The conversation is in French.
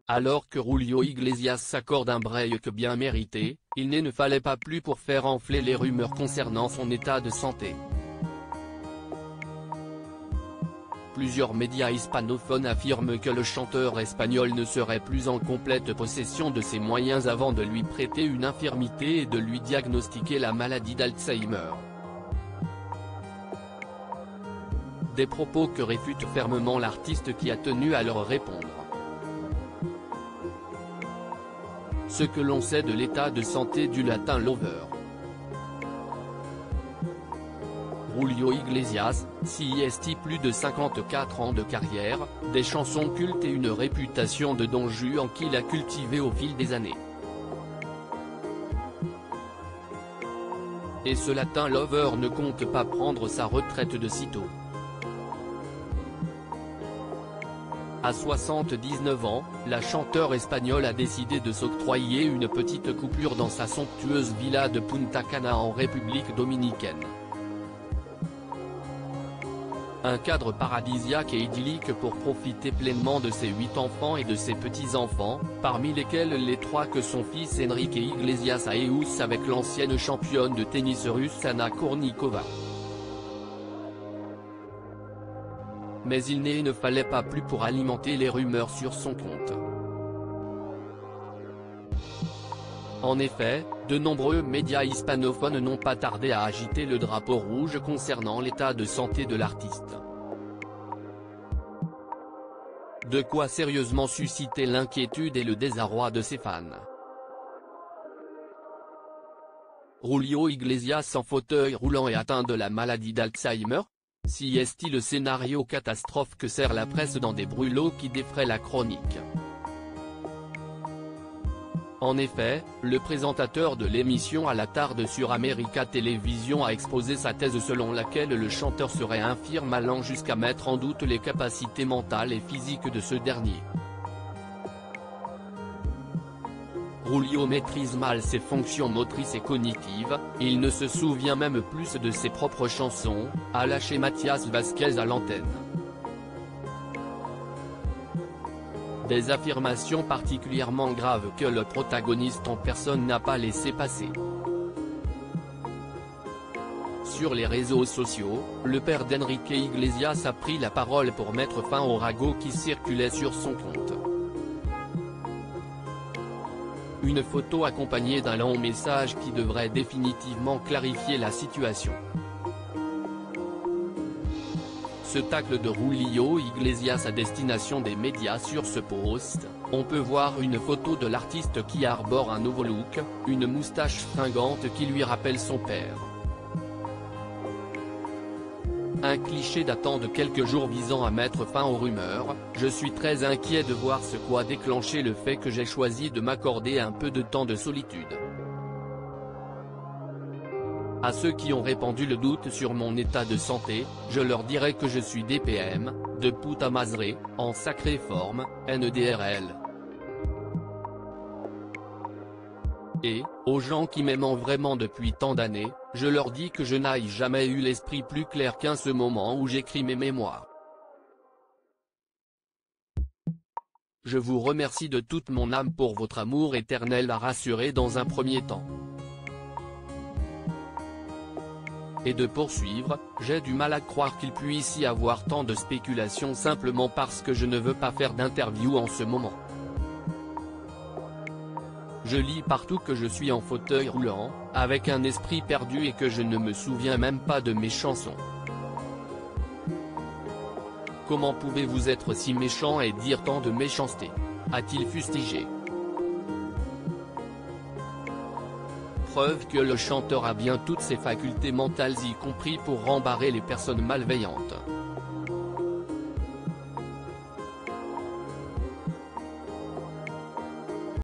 Alors que Julio Iglesias s'accorde un break bien mérité, il ne fallait pas plus pour faire enfler les rumeurs concernant son état de santé. Plusieurs médias hispanophones affirment que le chanteur espagnol ne serait plus en complète possession de ses moyens avant de lui prêter une infirmité et de lui diagnostiquer la maladie d'Alzheimer. Des propos que réfute fermement l'artiste qui a tenu à leur répondre. Ce que l'on sait de l'état de santé du Latin Lover. Julio Iglesias, CIST plus de 54 ans de carrière, des chansons cultes et une réputation de Don Juan qu'il a cultivé au fil des années. Et ce Latin Lover ne compte pas prendre sa retraite de sitôt. À 79 ans, la chanteure espagnole a décidé de s'octroyer une petite coupure dans sa somptueuse villa de Punta Cana en République dominicaine. Un cadre paradisiaque et idyllique pour profiter pleinement de ses 8 enfants et de ses petits-enfants, parmi lesquels les 3 que son fils Enrique Iglesias a éus avec l'ancienne championne de tennis russe Anna Kournikova. Mais il ne fallait pas plus pour alimenter les rumeurs sur son compte. En effet, de nombreux médias hispanophones n'ont pas tardé à agiter le drapeau rouge concernant l'état de santé de l'artiste. De quoi sérieusement susciter l'inquiétude et le désarroi de ses fans. Julio Iglesias en fauteuil roulant et atteint de la maladie d'Alzheimer? Si est-il le scénario catastrophe que sert la presse dans des brûlots qui défraient la chronique? En effet, le présentateur de l'émission à la tarde sur America Television a exposé sa thèse selon laquelle le chanteur serait infirme allant jusqu'à mettre en doute les capacités mentales et physiques de ce dernier. Julio maîtrise mal ses fonctions motrices et cognitives, il ne se souvient même plus de ses propres chansons, a lâché Mathias Vasquez à l'antenne. Des affirmations particulièrement graves que le protagoniste en personne n'a pas laissé passer. Sur les réseaux sociaux, le père d'Enrique Iglesias a pris la parole pour mettre fin au ragot qui circulait sur son compte. Une photo accompagnée d'un long message qui devrait définitivement clarifier la situation. Ce tacle de Julio Iglesias à destination des médias. Sur ce post, on peut voir une photo de l'artiste qui arbore un nouveau look, une moustache fringante qui lui rappelle son père. Un cliché datant de quelques jours visant à mettre fin aux rumeurs, je suis très inquiet de voir ce qu'a déclenché le fait que j'ai choisi de m'accorder un peu de temps de solitude. À ceux qui ont répandu le doute sur mon état de santé, je leur dirai que je suis DPM, de puta madre, en sacrée forme, NDRL. Et, aux gens qui m'aiment vraiment depuis tant d'années, je leur dis que je n'ai jamais eu l'esprit plus clair qu'en ce moment où j'écris mes mémoires. Je vous remercie de toute mon âme pour votre amour éternel à rassurer dans un premier temps. Et de poursuivre, j'ai du mal à croire qu'il puisse y avoir tant de spéculations simplement parce que je ne veux pas faire d'interview en ce moment. Je lis partout que je suis en fauteuil roulant, avec un esprit perdu et que je ne me souviens même pas de mes chansons. Comment pouvez-vous être si méchant et dire tant de méchanceté? A-t-il fustigé. Preuve que le chanteur a bien toutes ses facultés mentales y compris pour rembarrer les personnes malveillantes.